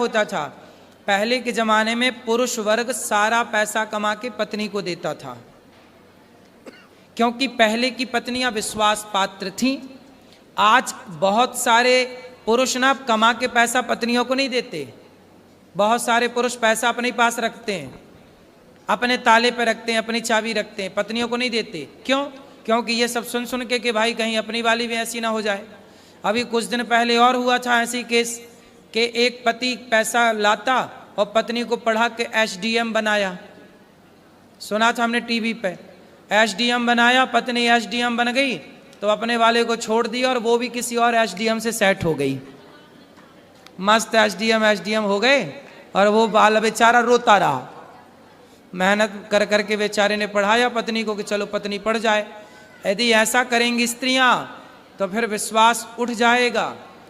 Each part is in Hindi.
होता था, पहले के जमाने में पुरुष वर्ग सारा पैसा कमा के पत्नी को देता था, क्योंकि पहले की पत्नियां विश्वास पात्र थीं। आज बहुत सारे पुरुष ना कमा के पैसा पत्नियों को नहीं देते। बहुत सारे पुरुष पैसा अपने पास रखते हैं, अपने ताले पे रखते हैं, अपनी चाबी रखते हैं, पत्नियों को नहीं देते। क्यों? क्योंकि ये सब सुन सुन के कि भाई कहीं अपनी वाली भी ऐसी ना हो जाए। अभी कुछ दिन पहले और हुआ था ऐसी केस कि एक पति पैसा लाता और पत्नी को पढ़ा के एसडीएम बनाया। सुना था हमने टीवी पे, एसडीएम बनाया, पत्नी एसडीएम बन गई तो अपने वाले को छोड़ दिया और वो भी किसी और एसडीएम से सेट हो गई। मस्त एसडीएम हो गए और वो बाल बेचारा रोता रहा। मेहनत कर करके बेचारे ने पढ़ाया पत्नी को कि चलो पत्नी पढ़ जाए। यदि ऐसा करेंगी स्त्रियां तो फिर विश्वास उठ जाएगा।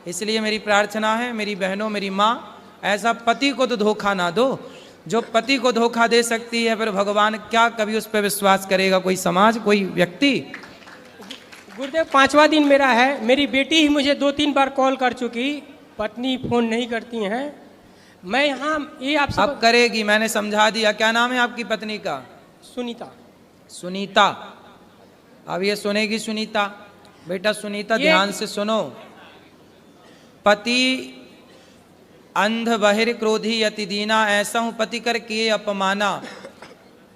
इसलिए मेरी प्रार्थना है, मेरी बहनों, मेरी माँ, ऐसा पति को तो धोखा ना दो। जो पति को धोखा दे सकती है फिर भगवान क्या कभी उस पर विश्वास करेगा कोई समाज, कोई व्यक्ति। गुरुदेव 5वां दिन मेरा है, मेरी बेटी ही मुझे 2-3 बार कॉल कर चुकी, पत्नी फोन नहीं करती हैं। मैं यहाँ ये आप सब अब करेगी, मैंने समझा दिया। क्या नाम है आपकी पत्नी का? सुनीता। सुनीता। अब ये सुनेगी सुनीता। बेटा सुनीता ध्यान से सुनो। पति अंध बहिर क्रोधी अति दीना, ऐसा हूं पति कर किए अपमाना।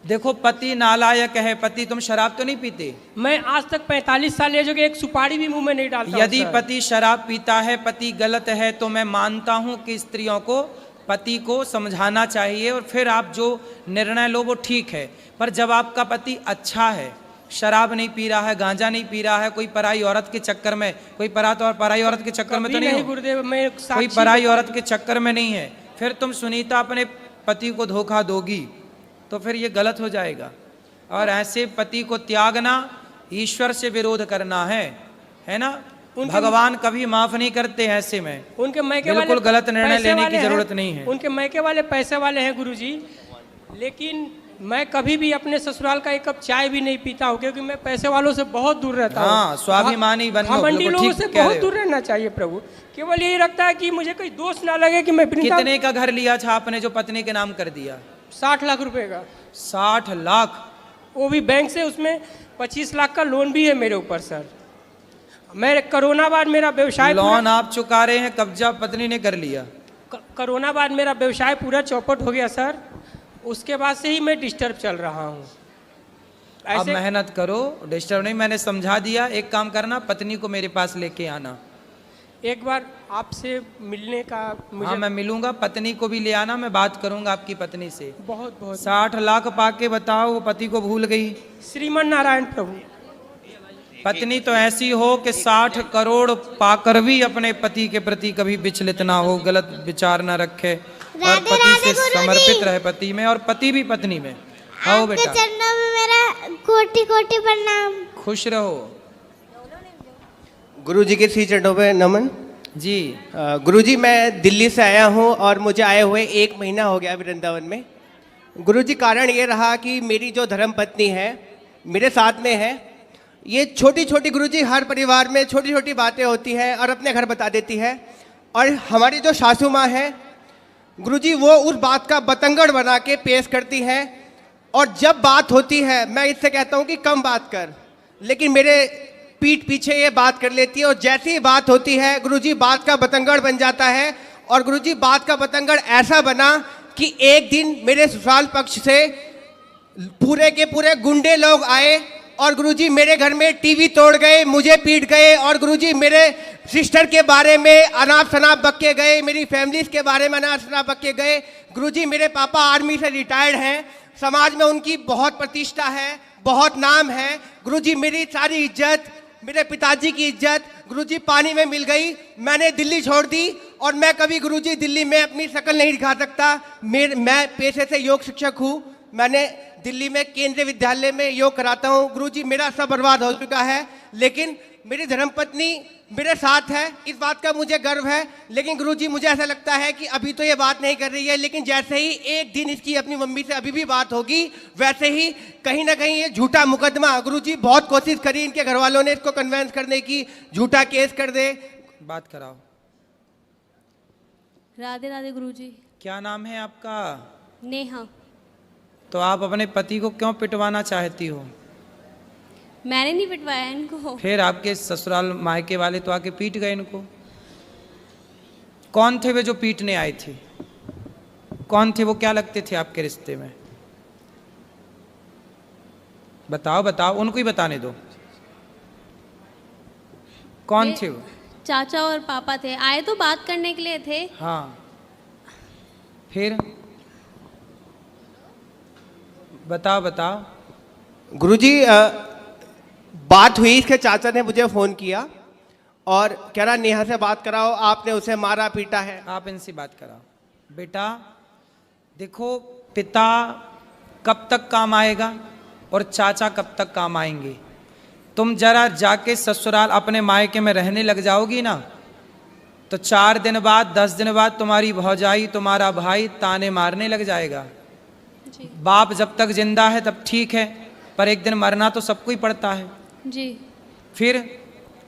देखो पति नालायक है। पति, तुम शराब तो नहीं पीते? मैं आज तक 45 साल एज हो गए, एक सुपारी भी मुंह में नहीं डालता। यदि पति शराब पीता है, पति गलत है, तो मैं मानता हूं कि स्त्रियों को पति को समझाना चाहिए और फिर आप जो निर्णय लो वो ठीक है। पर जब आपका पति अच्छा है, शराब नहीं पी रहा है, गांजा नहीं पी रहा है, कोई पराई औरत के चक्कर में, कोई पराई औरत के चक्कर में तो नहीं गुरुदेव, मैं कोई पराई औरत के चक्कर में नहीं है, फिर तुम सुनीता अपने पति को धोखा दोगी तो फिर ये गलत हो जाएगा। और ऐसे पति को त्यागना ईश्वर से विरोध करना है ना। भगवान कभी माफ नहीं करते ऐसे में। उनके मैके बिल्कुल गलत निर्णय लेने की जरूरत नहीं है। उनके मैके वाले पैसे वाले हैं गुरुजी, लेकिन मैं कभी भी अपने ससुराल का एक कप चाय भी नहीं पीता हूँ, क्योंकि मैं पैसे वालों से बहुत दूर रहता हूँ। हाँ, स्वाभिमानी बनना, मंडी लोगों से बहुत दूर रहना चाहिए प्रभु। केवल यही रखता है कि मुझे कोई दोष ना लगे कि मैं कितने का घर लिया था आपने जो पत्नी के नाम कर दिया? 60 लाख रुपए का। 60 लाख? वो भी बैंक से, उसमें 25 लाख का लोन भी है मेरे ऊपर सर। मैं कोरोना बाद मेरा व्यवसाय, लोन आप चुका रहे हैं, कब्जा पत्नी ने कर लिया। कोरोना बाद मेरा व्यवसाय पूरा चौपट हो गया सर। उसके बाद से ही मैं डिस्टर्ब चल रहा हूँ। अब मेहनत करो, डिस्टर्ब नहीं। मैंने समझा दिया। एक काम करना, पत्नी को मेरे पास लेके आना। एक बार आपसे मिलने का मुझे... हाँ, मैं मिलूंगा। पत्नी को भी ले आना, मैं बात करूंगा आपकी पत्नी से। बहुत बहुत 60 लाख पाके बताओ वो पति को भूल गई। श्रीमन नारायण प्रभु। पत्नी तो ऐसी हो कि 60 करोड़ पाकर भी अपने पति के प्रति कभी विचलित ना हो, गलत विचार ना रखे और पति से समर्पित रहे, पति में और पति भी पत्नी में। आओ बेटा, चरणों में मेरा कोटि कोटि प्रणाम। खुश रहो। गुरुजी के श्री चरणों पे नमन जी। गुरुजी, मैं दिल्ली से आया हूँ और मुझे आए हुए 1 महीना हो गया वृंदावन में। गुरुजी, कारण ये रहा कि मेरी जो धर्म पत्नी है मेरे साथ में है। ये छोटी छोटी, गुरुजी, हर परिवार में छोटी छोटी बातें होती हैं और अपने घर बता देती है। और हमारी जो सासू माँ है गुरुजी, वो उस बात का बतंगड़ बना के पेश करती है। और जब बात होती है मैं इससे कहता हूँ कि कम बात कर, लेकिन मेरे पीठ पीछे ये बात कर लेती है। और जैसी ही बात होती है गुरुजी, बात का बतंगड़ बन जाता है। और गुरुजी, बात का बतंगड़ ऐसा बना कि एक दिन मेरे ससुराल पक्ष से पूरे के पूरे गुंडे लोग आए और गुरुजी मेरे घर में टीवी तोड़ गए, मुझे पीट गए। और गुरुजी मेरे सिस्टर के बारे में अनाप शनाप बक्के गए, मेरी फैमिलीज के बारे में अनाप शनाप बक्के गए। गुरुजी, मेरे पापा आर्मी से रिटायर्ड हैं, समाज में उनकी बहुत प्रतिष्ठा है, बहुत नाम है। गुरुजी, मेरी सारी इज्जत, मेरे पिताजी की इज्जत गुरुजी पानी में मिल गई। मैंने दिल्ली छोड़ दी और मैं कभी गुरुजी दिल्ली में अपनी शक्ल नहीं दिखा सकता। मैं पेशे से योग शिक्षक हूँ। मैंने दिल्ली में केंद्रीय विद्यालय में योग कराता हूँ। गुरुजी, मेरा सब बर्बाद हो चुका है, लेकिन मेरी धर्मपत्नी मेरे साथ है, इस बात का मुझे गर्व है। लेकिन गुरुजी, मुझे ऐसा लगता है कि अभी तो ये बात नहीं कर रही है, लेकिन जैसे ही एक दिन इसकी अपनी मम्मी से अभी भी बात होगी, वैसे ही कहीं ना कहीं ये झूठा मुकदमा, गुरुजी बहुत कोशिश करी इनके घर वालों ने इसको कन्वेंस करने की, झूठा केस कर दे, बात कराओ। राधे राधे गुरुजी। क्या नाम है आपका? नेहा। तो आप अपने पति को क्यों पिटवाना चाहती हो? मैंने नहीं पिटवाया इनको। फिर आपके ससुराल मायके वाले तो आके पीट गए इनको। कौन थे वे जो पीटने आए थे? कौन थे वो? क्या लगते थे आपके रिश्ते में? बताओ बताओ, उनको ही बताने दो। कौन थे वो? चाचा और पापा थे, आए तो बात करने के लिए थे। हाँ, फिर बताओ बताओ। गुरुजी बात हुई, इसके चाचा ने मुझे फ़ोन किया और कह रहा नेहा से बात कराओ, आपने उसे मारा पीटा है। आप इनसे बात कराओ। बेटा देखो, पिता कब तक काम आएगा और चाचा कब तक काम आएंगे? तुम जरा जाके ससुराल अपने मायके में रहने लग जाओगी ना, तो 4 दिन बाद 10 दिन बाद तुम्हारी भौजाई तुम्हारा भाई ताने मारने लग जाएगा। जी बाप जब तक जिंदा है तब ठीक है, पर एक दिन मरना तो सबको ही पड़ता है। जी। फिर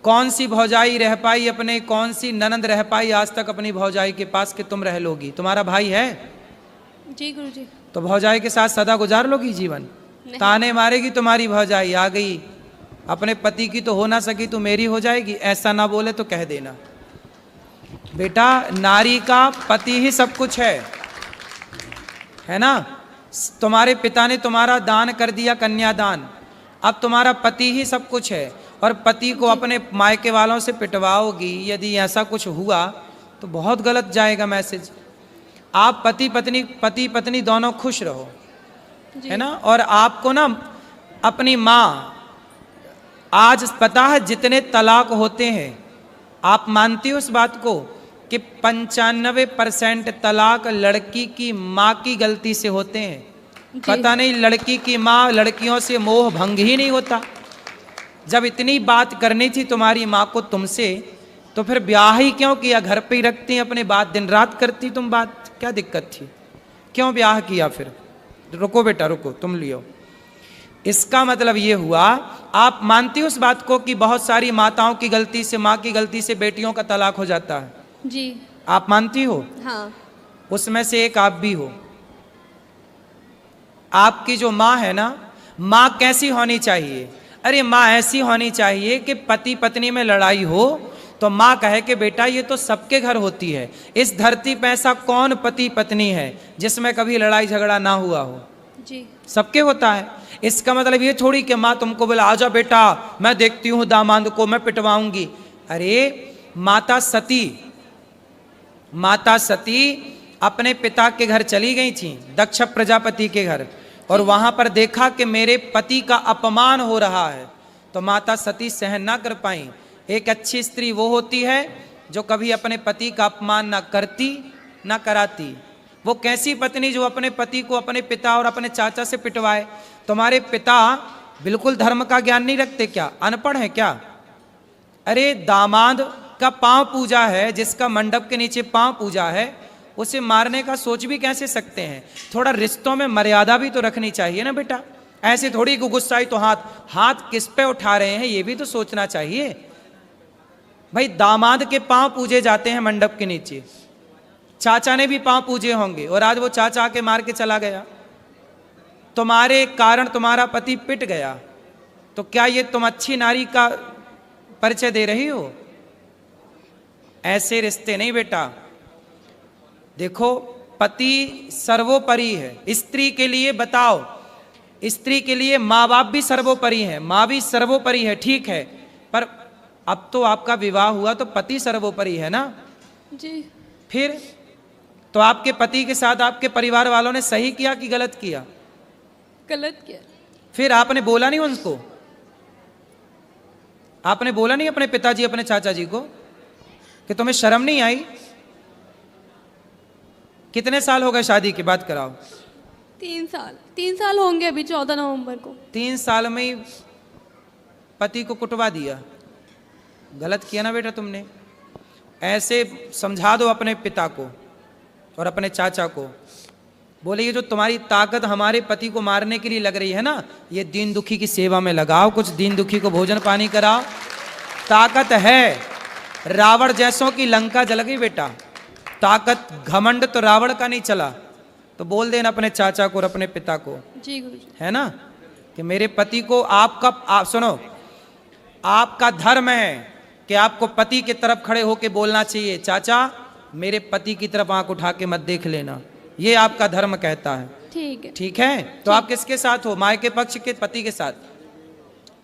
कौन सी भौजाई रह पाई अपने, कौन सी ननंद रह पाई आज तक अपनी भौजाई के पास कि तुम रह लोगी? तुम्हारा भाई है जी गुरुजी। तो भौजाई के साथ सदा गुजार लोगी जीवन? ताने मारेगी तुम्हारी भौजाई, आ गई अपने पति की तो हो ना सकी तो मेरी हो जाएगी, ऐसा ना बोले तो कह देना। बेटा नारी का पति ही सब कुछ है ना? तुम्हारे पिता ने तुम्हारा दान कर दिया, कन्यादान, अब तुम्हारा पति ही सब कुछ है। और पति को अपने मायके वालों से पिटवाओगी, यदि ऐसा कुछ हुआ तो बहुत गलत जाएगा मैसेज। आप पति पत्नी दोनों खुश रहो, है ना? और आपको ना अपनी माँ, आज पता है जितने तलाक होते हैं, आप मानती हो इस बात को कि 95% तलाक लड़की की माँ की गलती से होते हैं। पता नहीं लड़की की माँ लड़कियों से मोह भंग ही नहीं होता। जब इतनी बात करनी थी तुम्हारी माँ को तुमसे, तो फिर ब्याह ही क्यों किया? घर पे ही रखती अपने बात, दिन रात करती तुम बात, क्या दिक्कत थी? क्यों ब्याह किया फिर? रुको बेटा रुको, तुम लियो। इसका मतलब ये हुआ, आप मानती हो उस बात को कि बहुत सारी माताओं की गलती से, माँ की गलती से बेटियों का तलाक हो जाता है? जी। आप मानती हो? हाँ। उसमें से एक आप भी हो। आपकी जो माँ है ना, माँ कैसी होनी चाहिए? अरे माँ ऐसी होनी चाहिए कि पति पत्नी में लड़ाई हो तो माँ कहे कि बेटा ये तो सबके घर होती है, इस धरती पे ऐसा कौन पति पत्नी है जिसमें कभी लड़ाई झगड़ा ना हुआ हो? जी। सबके होता है। इसका मतलब ये थोड़ी कि माँ तुमको बोला आजा बेटा मैं देखती हूँ दामाद को मैं पिटवाऊंगी। अरे माता सती अपने पिता के घर चली गई थी, दक्ष प्रजापति के घर, और वहां पर देखा कि मेरे पति का अपमान हो रहा है, तो माता सती सहन ना कर पाई। एक अच्छी स्त्री वो होती है जो कभी अपने पति का अपमान ना करती ना कराती। वो कैसी पत्नी जो अपने पति को अपने पिता और अपने चाचा से पिटवाए? तुम्हारे पिता बिल्कुल धर्म का ज्ञान नहीं रखते क्या? अनपढ़ है क्या? अरे दामाद का पांव पूजा है, जिसका मंडप के नीचे पांव पूजा है, उसे मारने का सोच भी कैसे सकते हैं? थोड़ा रिश्तों में मर्यादा भी तो रखनी चाहिए ना बेटा। ऐसे थोड़ी गुस्साई तो हाथ किस पे उठा रहे हैं ये भी तो सोचना चाहिए। भाई दामाद के पांव पूजे जाते हैं मंडप के नीचे, चाचा ने भी पांव पूजे होंगे, और आज वो चाचा आके मार के चला गया, तुम्हारे कारण तुम्हारा पति पिट गया, तो क्या ये तुम अच्छी नारी का परिचय दे रही हो? ऐसे रिश्ते नहीं बेटा। देखो पति सर्वोपरि है, स्त्री के लिए बताओ, स्त्री के लिए माँ बाप भी सर्वोपरि है, माँ भी सर्वोपरि है, ठीक है, पर अब तो आपका विवाह हुआ तो पति सर्वोपरि है ना? जी। फिर तो आपके पति के साथ आपके परिवार वालों ने सही किया कि गलत किया? गलत किया। फिर आपने बोला नहीं उनको? आपने बोला नहीं अपने पिताजी अपने चाचा जी को कि तुम्हें शर्म नहीं आई? कितने साल हो गए शादी की? बात कराओ। 3 साल होंगे अभी 14 नवंबर को। 3 साल में ही पति को कुटवा दिया, गलत किया ना बेटा तुमने। ऐसे समझा दो अपने पिता को और अपने चाचा को, बोले ये जो तुम्हारी ताकत हमारे पति को मारने के लिए लग रही है ना, ये दीन दुखी की सेवा में लगाओ, कुछ दीन दुखी को भोजन पानी कराओ। ताकत है, रावण जैसों की लंका जल गई बेटा, ताकत घमंड तो रावण का नहीं चला, तो बोल देना अपने चाचा को और अपने पिता को, जी गुरुजी। है ना, कि मेरे पति को आप सुनो, आपका धर्म है कि आपको पति की तरफ खड़े होकर बोलना चाहिए, चाचा मेरे पति की तरफ आंख उठा के मत देख लेना, ये आपका धर्म कहता है। ठीक है। ठीक है, तो आप किसके साथ हो, माँ के पक्ष के पति के साथ?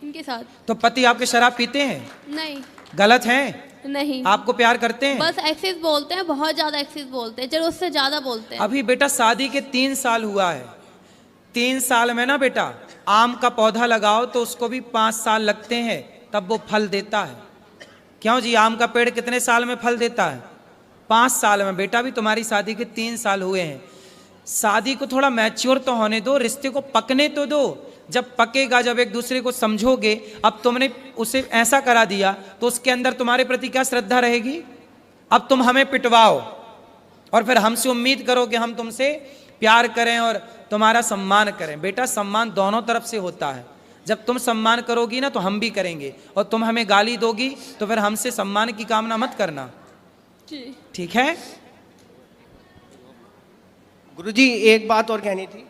इनके साथ। तो पति आपके शराब पीते हैं? नहीं। गलत है? नहीं। आपको प्यार करते हैं? बस एक्सेस बोलते हैं, बहुत ज्यादा एक्सेस बोलते हैं, जरूरत से ज्यादा बोलते हैं। अभी बेटा शादी के 3 साल हुआ है, 3 साल में ना बेटा आम का पौधा लगाओ तो उसको भी 5 साल लगते हैं तब वो फल देता है। क्यों जी, आम का पेड़ कितने साल में फल देता है? 5 साल में। बेटा भी तुम्हारी शादी के 3 साल हुए हैं, शादी को थोड़ा मैच्योर तो होने दो, रिश्ते को पकने तो दो। जब पकेगा, जब एक दूसरे को समझोगे, अब तुमने उसे ऐसा करा दिया तो उसके अंदर तुम्हारे प्रति क्या श्रद्धा रहेगी? अब तुम हमें पिटवाओ और फिर हमसे उम्मीद करो कि हम तुमसे प्यार करें और तुम्हारा सम्मान करें। बेटा सम्मान दोनों तरफ से होता है, जब तुम सम्मान करोगी ना तो हम भी करेंगे, और तुम हमें गाली दोगी तो फिर हमसे सम्मान की कामना मत करना, जी। ठीक है? गुरुजी एक बात और कहनी थी।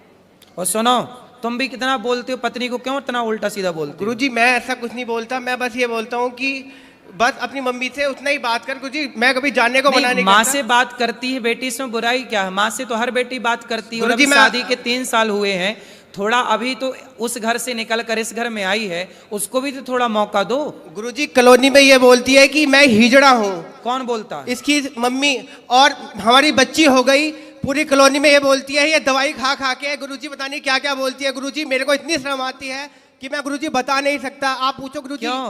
और सुनो, तुम भी कितना बोलते हो, पत्नी को क्यों इतना उल्टा सीधा बोलते हो? गुरुजी मैं ऐसा कुछ नहीं बोलता, मैं बस ये बोलता हूँ कि बस अपनी मम्मी से उतना ही बात कर गुरुजी, मैं कभी जानने को मना नहीं माँ करता। से बात करती है बेटी, इसमें बुराई क्या है? माँ से तो हर बेटी बात करती है। और गुरुजी अभी मैं- शादी के 3 साल हुए हैं, थोड़ा अभी तो उस घर से निकल कर इस घर में आई है, उसको भी तो थोड़ा मौका दो। गुरुजी कॉलोनी में ये बोलती है कि मैं हिजड़ा हूँ, कौन बोलता है? इसकी मम्मी, और हमारी बच्ची हो गई, पूरी कॉलोनी में ये बोलती है ये दवाई खा खा के, गुरुजी पता नहीं क्या क्या बोलती है। गुरुजी मेरे को इतनी शर्म आती है कि मैं गुरुजी बता नहीं सकता, आप पूछो गुरुजी। क्यों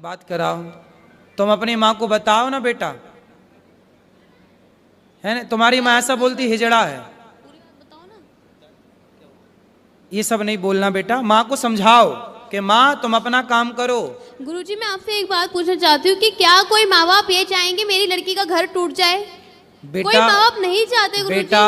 बात कराओ, तुम अपनी माँ को बताओ ना बेटा, है ना? तुम्हारी माँ ऐसा बोलती हिजड़ा है, ये सब नहीं बोलना बेटा, माँ को समझाओ कि माँ तुम अपना काम करो। गुरुजी मैं आपसे एक बात पूछना चाहती हूँ कि क्या कोई माँ बाप ये चाहेंगे मेरी लड़की का घर टूट जाए? कोई बेटा माँ बाप नहीं चाहते गुरुजी। बेटा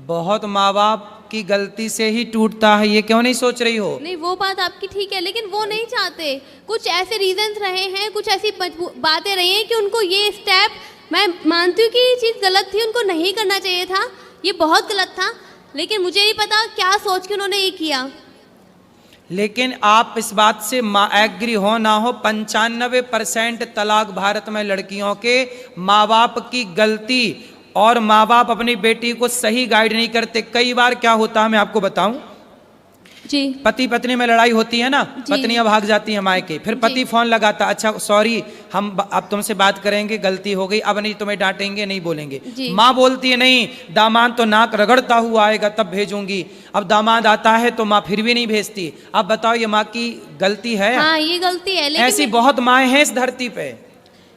बहुत माँ बाप की गलती से ही टूटता है, ये क्यों नहीं सोच रही हो? नहीं वो बात आपकी ठीक है, लेकिन वो नहीं चाहते, कुछ ऐसे रीजंस रहे हैं, कुछ ऐसी बातें रही हैं कि उनको ये स्टेप, मैं मानती हूँ कि ये चीज़ गलत थी, उनको नहीं करना चाहिए था, ये बहुत गलत था, लेकिन मुझे नहीं पता क्या सोच के उन्होंने ये किया। लेकिन आप इस बात से एग्री हो ना हो, 95% तलाक भारत में लड़कियों के माँ बाप की गलती, और माँ बाप अपनी बेटी को सही गाइड नहीं करते। कई बार क्या होता है मैं आपको बताऊं, जी। पति पत्नी में लड़ाई होती है ना, जी। पत्नियां भाग जाती हैं मायके, फिर पति जी। फोन लगाता, अच्छा सॉरी हम अब तुमसे बात करेंगे, गलती हो गई, अब नहीं तुम्हें डांटेंगे, नहीं बोलेंगे। जी। माँ बोलती है नहीं, दामाद तो नाक रगड़ता हुआ आएगा तब भेजूंगी। अब दामाद आता है तो माँ फिर भी नहीं भेजती। अब बताओ ये माँ की गलती है? हाँ ये गलती है, लेकिन ऐसी बहुत माएँ हैं इस धरती पे।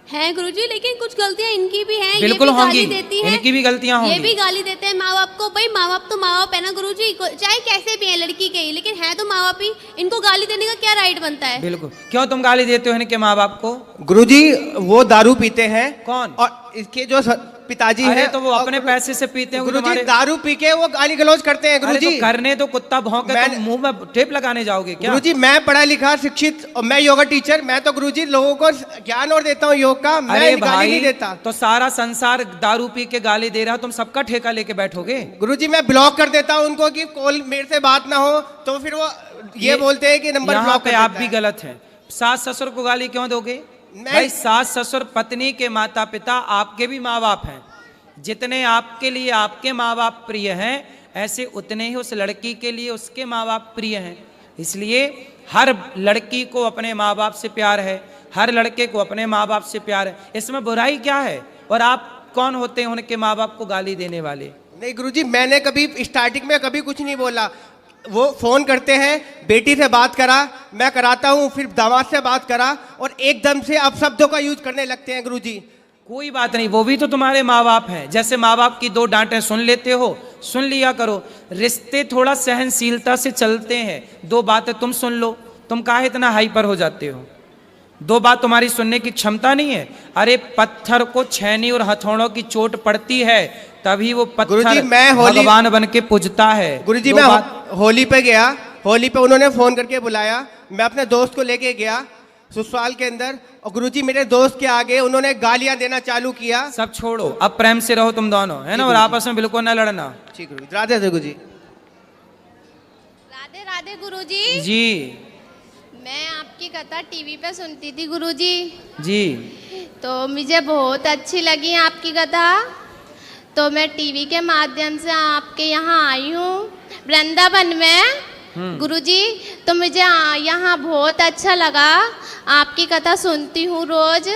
हैं गुरुजी, लेकिन कुछ गलतियां इनकी भी हैं। बिल्कुल ये भी होंगी, गाली देती हैं, इनकी भी गलतियां ये होंगी। भी गाली देते हैं माँ बाप को। भाई माँ बाप तो माँ बाप है ना गुरुजी, चाहे कैसे भी है लड़की के ही, लेकिन है तो माँ बाप ही, इनको गाली देने का क्या राइट बनता है? बिल्कुल। क्यों तुम गाली देते हो इनके माँ बाप को? गुरुजी वो दारू पीते हैं। कौन? और इसके जो पिताजी अरे हैं तो वो अपने पैसे से पीते हैं गुरुजी, तुम्हारे। दारू पी के वो गाली गलौज करते हैं अरे गुरुजी। तो करने तो कुत्ता भौंके, मैं- तुम मुंह में टेप लगाने जाओगे क्या? गुरुजी मैं पढ़ा लिखा शिक्षित और मैं योगा टीचर, मैं तो गुरुजी लोगों को ज्ञान और देता हूँ योग का, मैं अरे गाली भाई नहीं देता। तो सारा संसार दारू पी के गाली दे रहा है, तुम सबका ठेका लेके बैठोगे? गुरुजी मैं ब्लॉक कर देता हूँ उनको कि कॉल मेरे से बात ना हो, तो फिर वो ये बोलते हैं कि नंबर यहाँ ब्लॉक पे कर आप देता भी है। गलत हैं। सास ससुर को गाली क्यों दोगे? मैं- भाई सास ससुर पत्नी के माता पिता आपके भी माँ बाप हैं। जितने आपके लिए आपके माँ बाप प्रिय हैं, ऐसे उतने ही उस लड़की के लिए उसके माँ बाप प्रिय हैं। इसलिए हर लड़की को अपने माँ बाप से प्यार है, हर लड़के को अपने माँ बाप से प्यार है, इसमें बुराई क्या है? और आप कौन होते हैं उनके माँ बाप को गाली देने वाले? नहीं गुरुजी मैंने कभी स्टार्टिंग में कभी कुछ नहीं बोला, वो फोन करते हैं, बेटी से बात करा, मैं कराता हूँ, फिर दामाद से बात करा, और एकदम से अब शब्दों का यूज करने लगते हैं गुरुजी। कोई बात नहीं, वो भी तो तुम्हारे माँ बाप हैं। जैसे माँ बाप की 2 डांटें सुन लेते हो, सुन लिया करो। रिश्ते थोड़ा सहनशीलता से चलते हैं। 2 बातें तुम सुन लो, तुम काहे इतना हाइपर हो जाते हो? 2 बात तुम्हारी सुनने की क्षमता नहीं है? अरे पत्थर को छेनी और हथौड़ों की चोट पड़ती है, तभी वो गुरुजी, पत्थर मैं भगवान बन के पूजता है। गुरुजी 2 मैं बात- होली पे गया, होली पे उन्होंने फोन करके बुलाया, मैं अपने दोस्त को लेके गया, ससुराल के अंदर, और गुरुजी मेरे दोस्त के आगे उन्होंने गालियां देना चालू किया। सब छोड़ो, अब प्रेम से रहो तुम दोनों, है ना, और आपस में बिल्कुल ना लड़ना। ठीक गुरुजी, राधे राधे गुरुजी। राधे राधे गुरुजी। जी मैं आपकी कथा टीवी पे सुनती थी गुरुजी, जी। तो मुझे बहुत अच्छी लगी आपकी कथा, तो मैं टीवी के माध्यम से आपके यहाँ आई हूँ वृंदावन में गुरुजी। तो मुझे यहाँ बहुत अच्छा लगा, आपकी कथा सुनती हूँ रोज।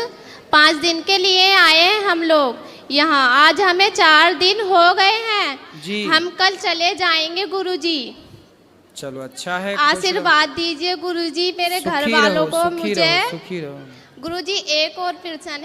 5 दिन के लिए आए हम लोग यहाँ, आज हमें 4 दिन हो गए हैं जी। हम कल चले जाएंगे गुरुजी। चलो अच्छा है, खुश रहो। आशीर्वाद दीजिए गुरुजी मेरे घर सुखी वालों रहो, को सुखी मुझे। रहो, सुखी रहो। गुरुजी एक और प्रश्न है